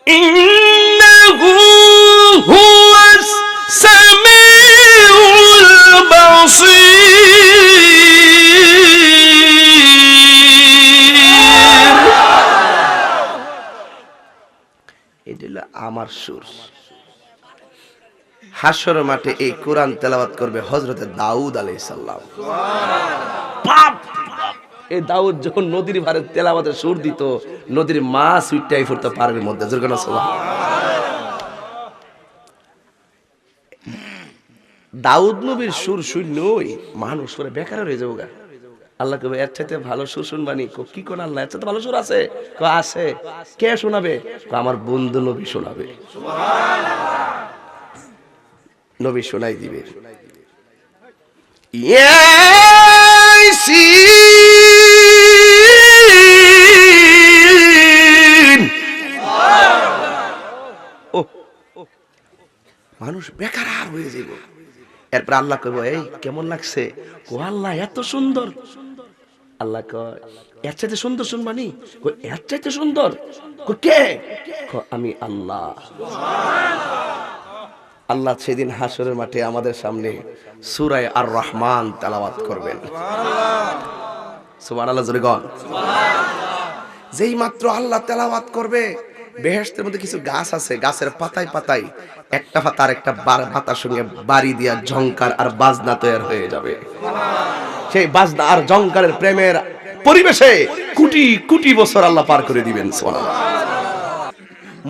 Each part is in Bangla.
ইন্নাহু হুয়াস সামিউল বাসীর। এটা হলো আমার সুর। হাশরের মাঠে এই কোরআন তেলাওয়াত করবে হযরতে দাউদ আলাইহিস সালাম। বাপ এই দাউদ যখন নদীর ধারে তেলাওয়াতের সুর দিত, নদীর মাছ উইটাই ফুটতে পারের মধ্যে। জোরে কোন সুবহানাল্লাহ। দাউদ নবীর সুর শুনলই মানুষ পরে বেকার হয়ে যাবে। আল্লাহ কবে এর চাইতে ভালো সুর শুনবানি? কি কোন আল্লাহ এর চাইতে ভালো সুর আছে? আছে। কে শোনাবে? আমার বন্ধু নবী শোনাবে। নবী শোনাই দিবে। মানুষ বেকার হয়ে যাব। এরপর আল্লাহ কইব, এই কেমন লাগছে? ও আল্লাহ এত সুন্দর। আল্লাহ কয় এর চাইতে সুন্দর শুনবানি? এর চাইতে সুন্দর কে? আমি আল্লাহ। আল্লাহ সেদিন হাশরের মাঠে আমাদের সামনে সূরা আর রহমান তেলাওয়াত করবেন। সুবহানাল্লাহ, জোরে গন সুবহানাল্লাহ। যেই মাত্র আল্লাহ তেলাওয়াত করবে, বেহেশতের মধ্যে কিছু গাছ আছে, গাছের পাতায় পাতায় একটা পাতা আর একটা পাতার সঙ্গে বাড়ি দিয়া ঝংকার আর বাজনা তৈরি হয়ে যাবে। সেই বাজনা আর ঝংকারের প্রেমের পরিবেশে কোটি কোটি বছর আল্লাহ পার করে দিবেন। সুবহানাল্লাহ।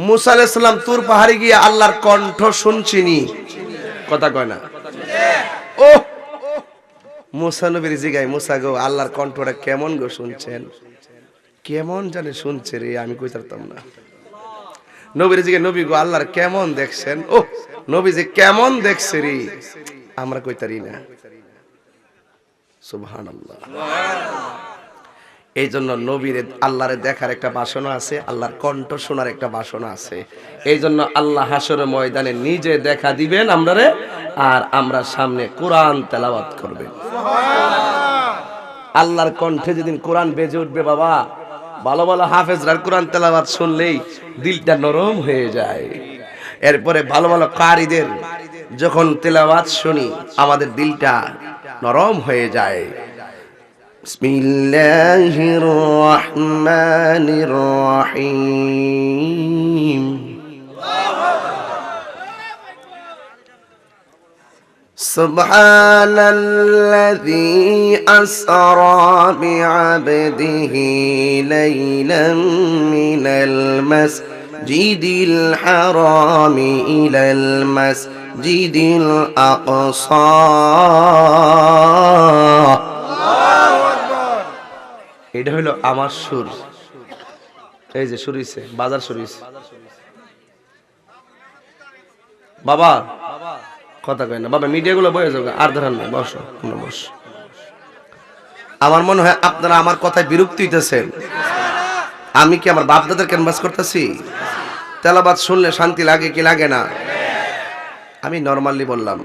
মুসা আলাইহিস সালাম তুর পাহাড়ে গিয়ে আল্লাহর কণ্ঠ শুনছিনি, কথা কয় না? ও মুসা নবীর জিগায়, মুসা গো আল্লাহর কণ্ঠটা কেমন গো শুনছেন? কেমন জানে শুনছে রে, আমি কই পারতাম না। নবীর জিগায়, নবী গো আল্লাহর কেমন দেখছেন? ও নবী যে কেমন দেখছে রে, আমরা কইতারি না। সুবহানাল্লাহ। এই জন্য নবীর আল্লাহরে দেখার একটা বাসনা আছে, আল্লাহর কণ্ঠ শোনার একটা বাসনা আছে। এই জন্য আল্লাহ হাশরের ময়দানে নিজে দেখা দিবেন আমরারে, আর আমরা সামনে কোরআন তেলাওয়াত করবেন। আল্লাহর কণ্ঠে যেদিন কোরআন বেজে উঠবে বাবা, ভালো ভালো হাফেজরার কোরআন তেলাওয়াত শুনলেই দিলটা নরম হয়ে যায়। এরপরে ভালো ভালো কারিদের যখন তেলাওয়াত শুনি আমাদের দিলটা নরম হয়ে যায়। বিসমিল্লাহির রহমানির রহিম। সুবহানাল্লাযী আসরা বিআবদিহি লাইলাম মিনাল মাসজিদিল হারামি ইলাল মাসজিদিল আকসা। এটা হলো আমার সুর। এই যে সুর হইছে, বাজার সুর হইছে। বাবা কথা কয় না বাবা, মিডিয়াগুলো বয়ে যাবে আর ধরেন না, বসো বস। আমার মনে হয় আপনারা আমার কথায় বিরক্তি হইতেছেন। আমি কি আমার বাপ দাদার ক্যানভাস করতেছি? তেলাওয়াত শুনলে শান্তি লাগে কি লাগে না? আমি নরমালি বললাম,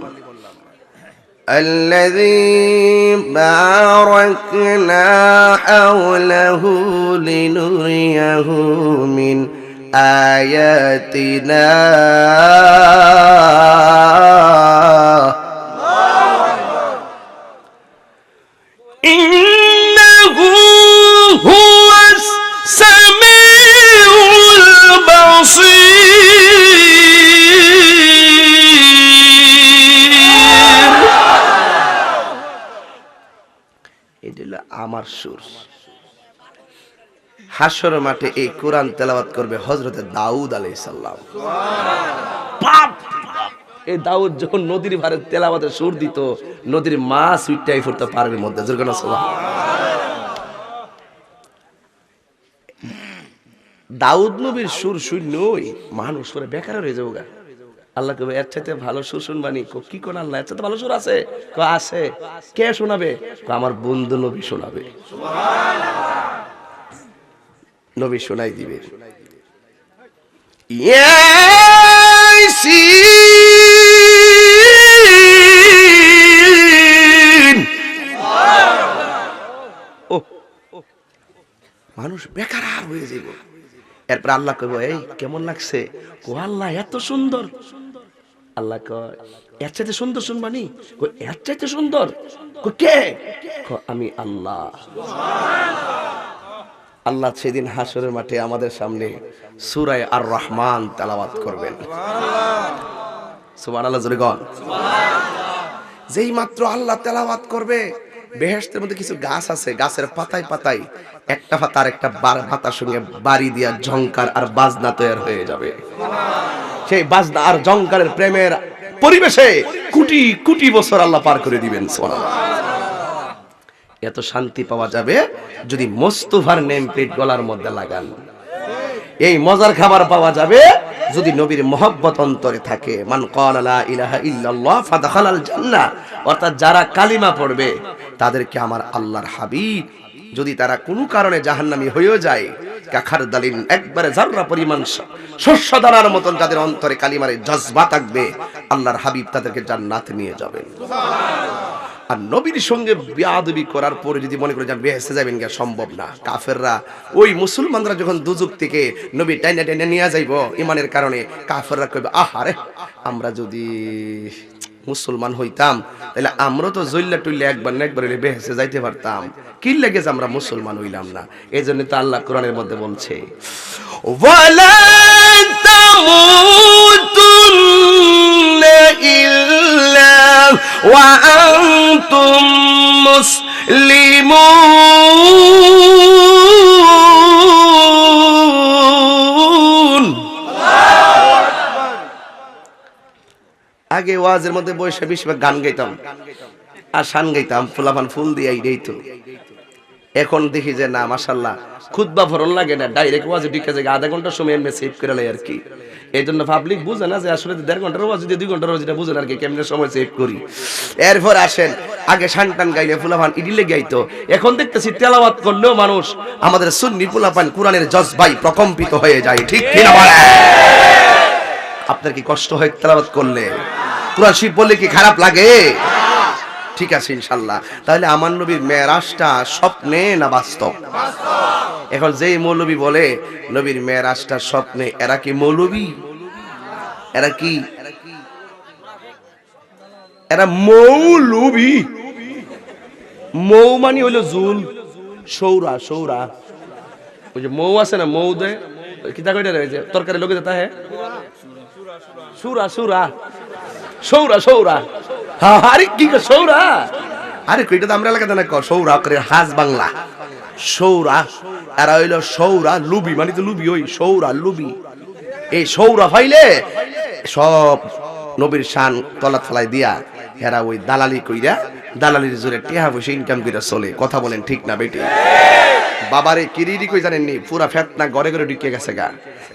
الذي باركنا حوله لنريه من آياتنا إنه هو السميع البصير। আমার সুর। হাশরের মাঠে এই কোরআন তেলাওয়াত করবে হযরতে দাউদ আলাইহিস সালাম। এই দাউদ যখন নদীর ধারে তেলাওয়াতের সুর দিত, নদীর মাছ উইটাই ফুটতে পারের মধ্যে। জোরে কোন সুবহানাল্লাহ। দাউদ নবীর সুর শুনলই মানুষ পরে বেকার হয়ে যাবে। আল্লাহ কবে এর চাইতে ভালো সুর শুনবানি? কি কোন আল্লাহ এর চাইতে ভালো সুর আছে? আছে। কে শোনাবে? আমার বন্ধু নবী শোনাবে। সুবহানাল্লাহ। নবী শোনাই দিবে। মানুষ বেকার হয়ে যাব। এরপর আল্লাহ কইব এই কেমন লাগছে? ও আল্লাহ এত সুন্দর। আল্লাহ কয় এর চাইতে সুন্দর শুনবানি? কই এর চাইতে সুন্দর? কই কে? আমি আল্লাহ। আল্লাহ সেদিন হাসরের মাঠে আমাদের সামনে সূরা আর রহমান তেলাওয়াত করবেন। সুবহানাল্লাহ জোরে গণ। যেই মাত্র আল্লাহ তেলাওয়াত করবে, বেহেশতের মধ্যে কিছু গাছ আছে, গাছের পাতায় পাতায় একটা পাতা আর একটা পাতার সঙ্গে বাড়ি দিয়া ঝংকার আর বাজনা তৈরি হয়ে যাবে। সেই বাজনা আর ঝংকারের প্রেমের পরিবেশে কোটি কোটি বছর আল্লাহ পার করে দিবেন। সুবহানাল্লাহ। এত শান্তি পাওয়া যাবে যদি মোস্তফার নেম প্লেট গলার মধ্যে লাগান। এই মজার খাবার পাওয়া যাবে যদি নবীর মহব্বত অন্তরে থাকে। মান ক্বালা লা ইলাহা ইল্লাল্লাহ ফাদখালাল জান্নাহ, অর্থাৎ যারা কালিমা পড়বে তাদেরকে আমার আল্লাহর হাবিব, যদি তারা কোনো কারণে জাহান্নামী হয়েও যায়, কাখারদালিন একবারে যাররা পরিমাণ শস্য দানার মতন যাদের অন্তরে কালিমারে জজবা থাকবে, আল্লাহর হাবিব তাদেরকে জান্নাতে নিয়ে যাবেন। আর নবীর সঙ্গে বেয়াদবি করার পরে যদি মনে করে যান বেহেশতে যাবেন, গিয়া সম্ভব না। কাফেররা, ওই মুসলমানরা যখন দুজক থেকে নবী টাইনা টাইনা নিয়ে যাইব ইমানের কারণে, কাফেররা কইবে আহারে আমরা যদি মুসলমান হইতাম তাহলে আমরা তো জইল্লা টুল্লা একবার না একবার হইলে বেহেশতে যাইতে পারতাম, কি লাগে যে আমরা মুসলমান হইলাম না। এই জন্য তো আল্লাহ কোরআনের মধ্যে বলছে ওয়ালা তামুতুন্না ইল্লা ওয়া আনতুম মুসলিমুন। আগে ওয়াজের মধ্যে বসে বেশিরভাগ গান গাইতাম আর শান গাইতাম, ফুলাফান ফুল দিয়ে এই তো। এখন দেখি যে না মাশাআল্লাহ খুতবা ভরণ লাগে না, ডাইরেক্ট ওয়াজে ঢুকে যায়, আধা ঘন্টার সময় এমনি সেভ করে লাই আর কি। এই জন্য পাবলিক বুঝে না যে আসলে 1.5 ঘন্টার ওয়াজ দিয়ে 2 ঘন্টার ওয়াজ এটা বুঝে না আর কি, কেমনে সময় সেভ করি। এরপর আসেন আগে শান টান গাইলে ফুলাফান ইডিলে গাইতো, এখন দেখতেছি তেলাওয়াত করলেও মানুষ আমাদের সুন্নি ফুলাফান কোরআনের জজবায় প্রকম্পিত হয়ে যায়, ঠিক কি না বলেন? আপনার কি কষ্ট হয় তেলাওয়াত করলে? কোরআন শরীফ বললে কি খারাপ লাগে? ঠিক আছে ইনশাআল্লাহ। তাহলে আমার নবীর মেরাজটা স্বপ্নে না বাস্তব? এখন যেই মৌলবী বলে নবীর মেরাজটা স্বপ্নে, এরা কি মৌলবী? এরা কি? এরা মৌলবী। মৌ মানে হইল জুল, সৌরা সৌরা। ওই যে মৌ আছে না, মৌ দে কিতা কইটা রয়েছে তরকারি লোকে যেটা হ্যাঁ সুরা সুরা সৌরা সৌরা। আরে কি সৌরা? আরে কইটা তো আমরা এলাকাতে না সৌরা করে হাজ বাংলা সৌরা। এরা হইল সৌরা লুবি, মানে তো লুবি, ওই সৌরা লুবি। এই সৌরা ফাইলে সব নবীর শান তলাত ফেলাই দিয়া এরা ওই দালালি কইরা, দালালির জোরে টেহা পয়সা ইনকাম কইরা চলে। কথা বলেন ঠিক না বেটি? বাবারে কিরিরি কই জানেননি, পুরা ফেতনা ঘরে ঘরে ঢুকে গেছে গা।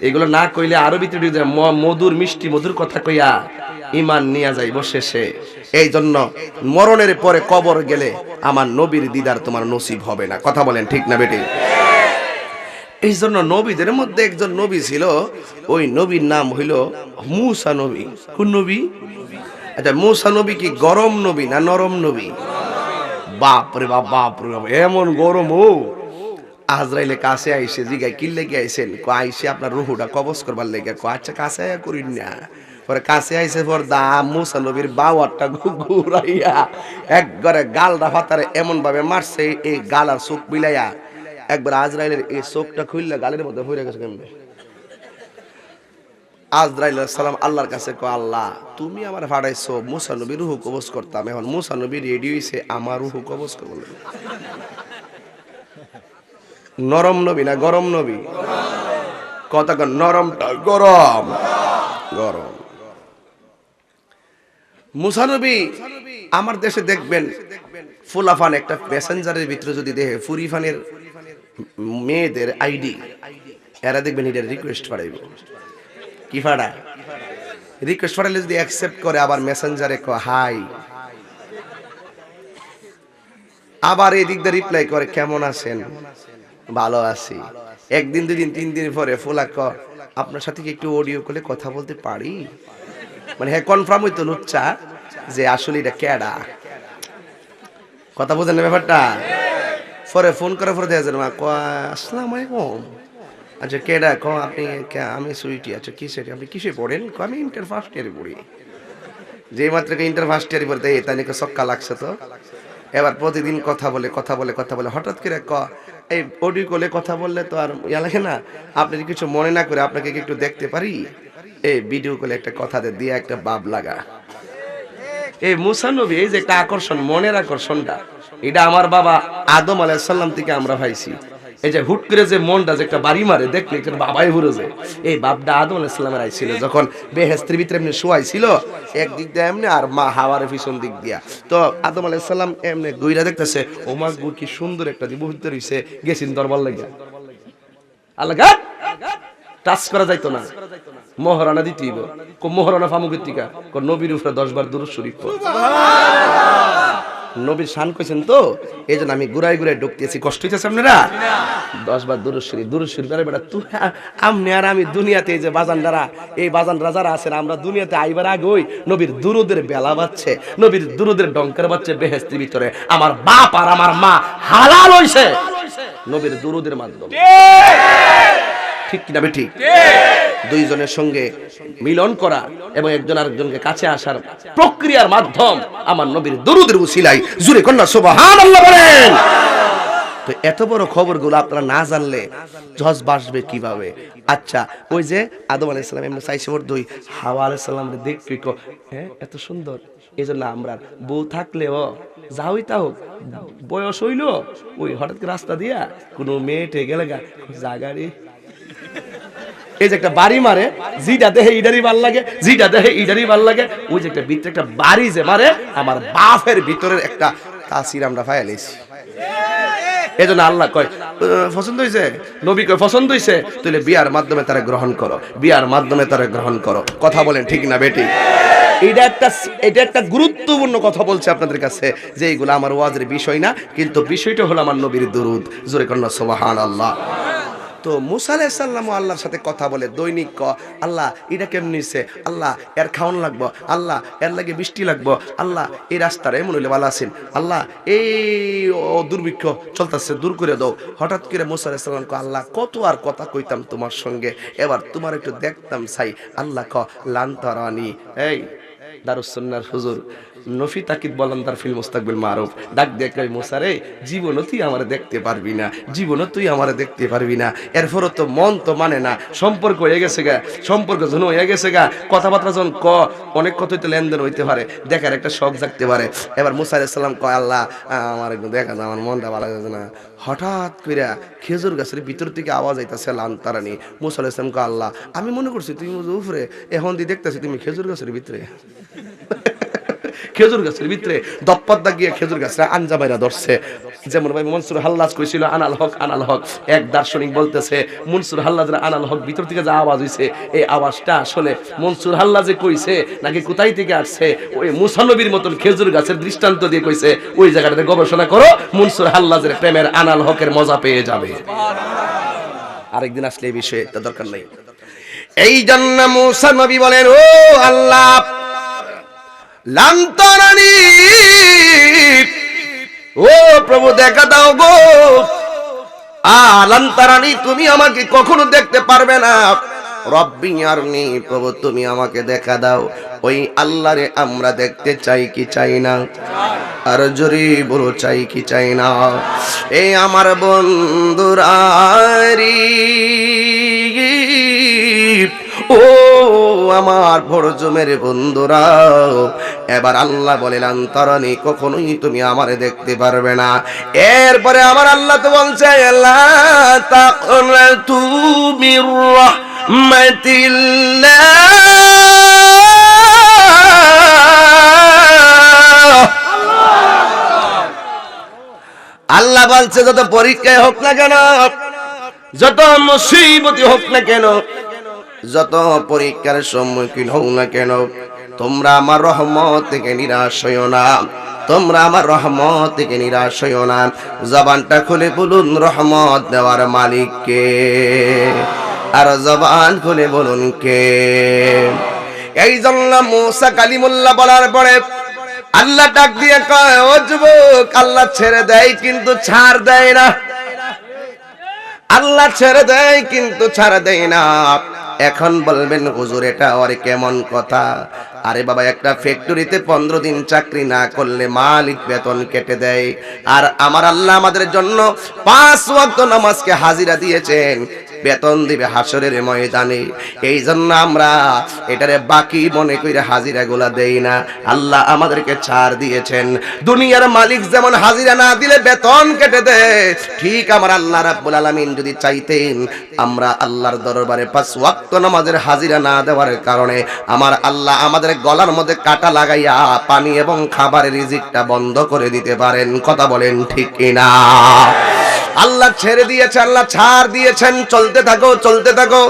এগুলো না কইলে আরো ভিতরে ঢুকে যায়, মধুর মিষ্টি মধুর কথা কইয়া ইমান নিয়ে যাইব শেষে। এই জন্য মরণের পরে কবর গেলে আমার নবীর দিদার তোমার নসিব হবে না। কথা বলেন ঠিক না বেটি? এই জন্য নবীদের মধ্যে একজন নবী ছিল, ওই নবীর নাম হইল মূসা নবী। কোন নবী? আচ্ছা মূসা নবী কি গরম নবী না নরম নবী? বাপরে বাপ, বাপরে বাপ, এমন গরম। ও আজরাইলে কাছে আইসে জিগায় কি লেগে আইছেন? কো আইসে আপনার রুহুটা কবজ করবার লেগে। কো আচ্ছা কাছে আয়া করিন না। পরে কাছে আইসে পর দা মূসা নবীর বাওয়ারটা ঘুরাইয়া একবারে গালটা ফাতারে এমন ভাবে মারছে, এই গাল আর চোখ মিলাইয়া একবার আজরাইলের এই চোখটা খুললে গালের মধ্যে ভরে গেছে কেমনে। আজরাইল সালাম আল্লাহর কাছে কো আল্লাহ তুমি আমার ফাড়াইছো মূসা নবীর রুহু কবজ করতাম, এখন মূসা নবী রেডি হইছে আমার রুহু কবজ করব। নরম নবী না গরম নবী? কথা কন, নরমটা গরম গরম। মূসা নবী আমার দেশে দেখবেন ফুলাফান একটা প্যাসেঞ্জারের ভিতরে যদি দেখে ফুরিফানের মেয়েদের আইডি, এরা দেখবেন এটা রিকোয়েস্ট পাঠাইব। কি ফাড়া? রিকোয়েস্ট পাঠাইলে যদি অ্যাকসেপ্ট করে আবার মেসেঞ্জারে কো হাই, আবার এই দিক দিয়ে রিপ্লাই করে কেমন আছেন? ভালো আছি। একদিন দুদিন 3 দিন পরে ফুলা ক আপনার সাথে কি একটু অডিও কলে কথা বলতে পারি? মানে হ্যাঁ কনফার্ম হইতো লুচ্চা যে আসলে এটা কেডা। কথা বোঝেন না ব্যাপারটা? পরে ফোন করে পরে দেখা যায় মা কয় আসসালামু আলাইকুম, আচ্ছা কেডা ক আপনি আমি সুইটি। আচ্ছা কিসে আপনি কিসে পড়েন? আমি ইন্টার ফার্স্ট ইয়ারে পড়ি। যে মাত্র ইন্টার ফার্স্ট ইয়ারে পড়তে তাই নাকি সক্কা লাগছে তো। এবার প্রতিদিন কথা বলে হঠাৎ করে এই অডিও কলে কথা বললে তো আর ইয়া লাগে না। আপনি কিছু মনে না করে আপনাকে কি একটু দেখতে পারি? এই ভিডিও কলে একটা কথা দিয়ে একটা বাপ লাগা। এই মুসা নবী এই যে একটা আকর্ষণ, মনের আকর্ষণটা, এটা আমার বাবা আদম আলাইহিস সালাম থেকে আমরা পাইছি। এই যে হুট করে যে মনটা যে একটা বাড়ি মারে দেখলে একটা বাবাই ঘুরে যায়। এই বাপটা আদম আলাইহিস সালামের আইছিল যখন বেহেশতের ভিতরে এমনি শোয়াইছিল, একদিক দিয়ে এমনি আর মা হাওয়ার পিছন দিক দিয়া। তো আদম আলাইহিস সালাম এমনি গইরা দেখতেছে ও মা গু কি সুন্দর একটা জীব হইতে রইছে, গেছিন দরবার লাগিয়া। আল্লাহ টাচ করা যাইতো না, মহারানা দিতে হইব। মহারানা ফামুগিতিকা নবীর উপরে 10 বার দুরূদ শরীফ পড়। নবীর শান কইছেন তো, এইজন্য আমি ঘুরাই ঢুকতেছি। কষ্ট হইতেছে আপনারা? 10 বার দুরূদ শরীফ আরে বেটা তুই আমনে আর আমি দুনিয়াতে এই যে বাজানদারা, এই বাজানরা যারা আছেন আমরা দুনিয়াতে আইবার আগেই নবীর দুরূদের বেলা বাজছে, নবীর দুরূদের ডঙ্কার বাজছে বেহেশতের ভিতরে। আমার বাপ আর আমার মা হালাল হইছে নবীর দুরূদের মাধ্যমে। ঠিক কিনা বেঠিক? দুইজনের সঙ্গে মিলন করা এবং একজন আরেকজনকে কাছে আসার প্রক্রিয়ার মাধ্যম আমার নবীর দরুদের উসিলায়। জুরে কন্যা সুবহানাল্লাহ বলেন। তো এত বড় খবরগুলো আপনারা না জানলে জজ বাসবে কিভাবে? আচ্ছা ওই যে আদম আলাইহিস সালাম এমনি চাইছে ওর দুই হাওয়া আলাইহিস সালামরে দেখবি ক হ্যাঁ এত সুন্দর। এইজন্য আমরা বউ থাকলেও যাওই তাও বয়স হইল ওই হঠাৎ রাস্তা দিয়া কোনো মেয়েটে গেলে গা জাগারি এই যে একটা বাড়ি মারে, জিটা দেহে ইডারি ভাল লাগে, জিটা দেহে ইডারি ভাল লাগে। ওই যে একটা ভিতরে একটা বাড়ি যে মারে আমার বাপের ভিতরের একটা তাসির আমরা ফাইলাইছি। এজন্য আল্লাহ কয় পছন্দ হইছে, নবী কয় পছন্দ হইছে, তাহলে বিয়ার মাধ্যমে তারা গ্রহণ করো, বিয়ার মাধ্যমে তারা গ্রহণ করো। কথা বলেন ঠিক না বেটি? এটা একটা গুরুত্বপূর্ণ কথা বলছে আপনাদের কাছে, যে এইগুলো আমার ওয়াজের বিষয় না, কিন্তু বিষয়টা হলো আমার নবীর দুরূদ। জোরে কন্যা সুবহানাল্লাহ। তো মুসা আলাইহিস সালাম আল্লাহর সাথে কথা বলে দৈনিক আল্লাহ এটা কেমন নিছে, আল্লাহ এর খাওয়ান লাগবো, আল্লাহ এর লাগে বৃষ্টি লাগবো, আল্লাহ এই রাস্তার এমন হইলে ভালো আছেন, আল্লাহ এই দুর্ভিক্ষ চলতেছে দূর করে দাও। হঠাৎ করে মুসা আলাইহিস সালাম আল্লাহ কত আর কথা কইতাম তোমার সঙ্গে, এবার তোমার একটু দেখতাম চাই। আল্লাহ লান্তারানি। এই দারুস সুন্নাহর হুজুর নফি তাকিদ বলেন তার ফিল মুস্তাকবিল মারুফ ডাক দিয়ে কই মুসা রে জীবনও তুই আমারে দেখতে পারবি না, জীবনও তুই আমারে দেখতে পারবি না। এরপরও তো মন তো মানে না, সম্পর্ক হয়ে গেছে গা, সম্পর্ক যখন হয়ে গেছে গা, কথাবার্তা যখন অনেক কথাই তো লেনদেন হইতে পারে, দেখার একটা শখ জাগতে পারে। এবার মুসা আলাইহিস সালাম কয় আল্লাহ আমার একটু দেখা যায়, আমার মনটা ভালো লাগছে না। হঠাৎ করে খেজুর গাছের ভিতর থেকে আওয়াজ আইতাছে লান্তারানি। মুসা আলাইহিস সালাম কয় আল্লাহ আমি মনে করছি তুমি উপরে, এখন দিয়ে দেখতেছি তুমি খেজুর গাছের ভিতরে। খেজুর গাছের ভিতরে দপ্পাদ্দা গিয়ে খেজুর গাছটা আঞ্জামাইরা ধরছে। যেমন ভাই মনসুর হাল্লাজ কইছিল আনাল হক আনাল হক, এক দার্শনিক বলতেছে মনসুর হাল্লাজের আনাল হক ভিতর থেকে যে আওয়াজ হইছে এই আওয়াজটা আসলে মনসুর হাল্লাজে কইছে নাকি কোথায় থেকে আসছে, ওই মুসা নবীর মতন খেজুর গাছের দৃষ্টান্ত দিয়ে কইছে। ওই জায়গাটাতে গবেষণা করো, মনসুর হাল্লাজের প্রেমের আনাল হকের মজা পেয়ে যাবে। আরেকদিন আসলে এই বিষয়ে তো দরকার নাই। এই জন্য মুসা নবী বলেন ও আল্লাহ লান্তারানি, ও প্রভু দেখা দাও গো, লান্তারানি তুমি আমাকে কখনো দেখতে পারবে না। রব্বি আরনি, প্রভু তুমি আমাকে দেখা দাও। ওই আল্লাহরে আমরা দেখতে চাই কি চাই না? আর জোরে বলো চাই কি চাই না? এই আমার বন্ধুরারি, ও আমার বড় জমের বন্ধুরা, এবার আল্লাহ বলেন আন্তরানি কখনোই তুমি আমারে দেখতে পারবে না। এরপরে আমার আল্লাহ তো বলছে লা তাকনাতু মির রাহমাতিল্লাহ। আল্লাহ বলছে যত পরীক্ষায় হোক না কেন, যত মুসিবতি হোক না কেন, যত পরীক্ষার সম্মুখীন হও না কেন, তোমরা আমার রহমত থেকে নিরাশ হইও না, তোমরা আমার রহমত থেকে নিরাশ হইও না। জবানটা খুলে বলুন রহমত দেওয়ার মালিক কে? আর জবান খুলে বলুন কে? এই জন্য মুসা কালিমুল্লাহ বলার পরে আল্লাহ ডাক দিয়ে কয় ও যুবক, আল্লাহ ছেড়ে দেয় কিন্তু ছাড় দেয় না। আল্লাহ ছেড়ে দেয় কিন্তু ছাড়া দেয় না। এখন বলবেন হুজুর এটা আর কেমন কথা? আরে বাবা, একটা ফ্যাক্টরিতে 15 দিন চাকরি না করলে মালিক বেতন কেটে দেয়। আর আমার আল্লাহ আমাদের জন্য 5 ওয়াক্ত নামাজকে হাজিরা দিয়েছেন, বেতন দিবে হাসরের ময়দানে। এই জন্য আমরা এটারে বাকি মনে করে হাজিরাগুলা দেই না। আল্লাহ আমাদেরকে ছাড় দিয়েছেন। দুনিয়ার মালিক যেমন হাজিরা না দিলে বেতন কেটে দেয়, ঠিক আমার আল্লাহ রাব্বুল আলামিন যদি চাইতেন আমরা আল্লাহর দরবারে 5 ওয়াক্ত নামাজের হাজিরা না দেওয়ার কারণে আমার আল্লাহ আমাদের গলার মধ্যে কাটা লাগাইয়া পানি এবং খাবারের রিজিকটা বন্ধ করে দিতে পারেন। কথা বলেন ঠিক কিনা? আল্লাহ ছেড়ে দিয়েছে, আল্লাহ ছাড় দিয়েছেন। চলতে থাকো, চলতে থাকো,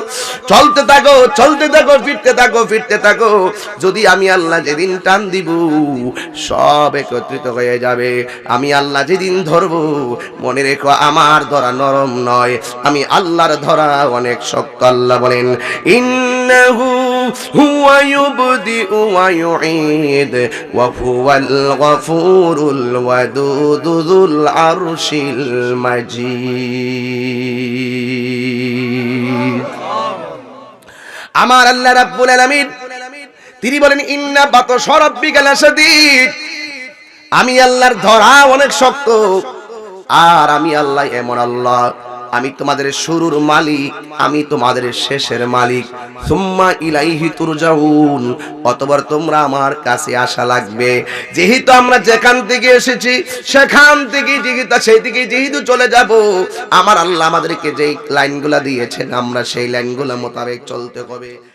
চলতে থাকো, চলতে থাকো, ফিরতে থাকো, ফিরতে থাকো। যদি আমি আল্লাহ যেদিন টান দিব সব একত্রিত হয়ে যাবে। আমি আল্লাহ যেদিন ধরবো, মনে রেখো আমার ধরা নরম নয়, আমি আল্লাহর ধরা অনেক শক্ত। আল্লাহ বলেন ইন্নাহু হুয়া ইউবদিউ ওয়া ইউঈদ ওয়া হুয়াল গফুরুল ওয়াদুদ যুল আরশিল মাজিদ। আমার আল্লাহ রাব্বুল আলামিন তিনি বলেন ইন্না বাতশা রাব্বিকা লাশাদীদ, আমি আল্লাহর ধরা অনেক শক্ত। আর আমি আল্লাহ এমন আল্লাহ, আমি তোমাদের শুরুর মালিক, আমি তোমাদের শেষের মালিক। সুম্মা ইলাইহি তুরজাউন, অতঃপর তোমরা আমার কাছে আসা লাগবে। যেহেতু আমরা যেখান থেকে এসেছি সেখান থেকে সেই দিকে যেহেতু চলে যাব, আমার আল্লাহ আমাদেরকে যেই লাইনগুলা দিয়েছেন আমরা সেই লাইনগুলো মোতাবেক চলতে হবে।